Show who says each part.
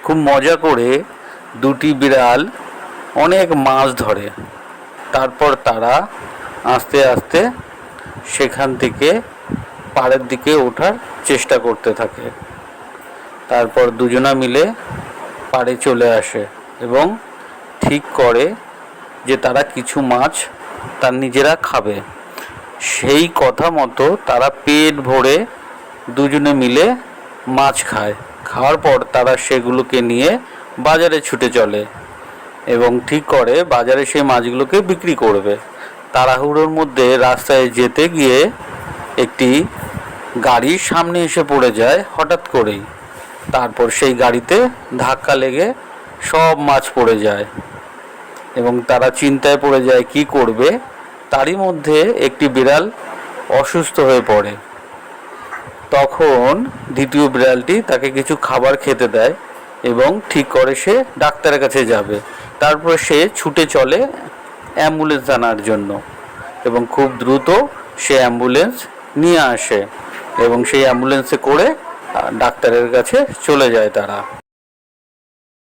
Speaker 1: খুব মজা করে দুটি বিড়াল অনেক মাছ ধরে। তারপর তারা আস্তে আস্তে সেখান থেকে পাড়ের দিকে ওঠার চেষ্টা করতে থাকে। তারপর দুজনা মিলে পাড়ে চলে আসে এবং ঠিক করে যে তারা কিছু মাছ তার নিজেরা খাবে। সেই কথা মতো তারা পেট ভরে দুজনে মিলে মাছ খায়। খাওয়ার পর তারা সেগুলোকে নিয়ে বাজারে ছুটে চলে এবং ঠিক করে বাজারে সেই মাছগুলোকে বিক্রি করবে। তাড়াহুড়োর মধ্যে রাস্তায় যেতে গিয়ে একটি গাড়ির সামনে এসে পড়ে যায় হঠাৎ করেই। তারপর সেই গাড়িতে ধাক্কা লেগে সব মাছ পড়ে যায় এবং তারা চিন্তায় পড়ে যায় কি করবে। তারই মধ্যে একটি বিড়াল অসুস্থ হয়ে পড়ে। তখন দ্বিতীয় বিড়ালটি তাকে কিছু খাবার খেতে দেয় এবং ঠিক করে সে ডাক্তারের কাছে যাবে। তারপর সে ছুটে চলে অ্যাম্বুলেন্স আনার জন্য এবং খুব দ্রুত সে অ্যাম্বুলেন্স নিয়ে আসে এবং সেই অ্যাম্বুলেন্সে করে ডাক্তারের কাছে চলে যায় তারা।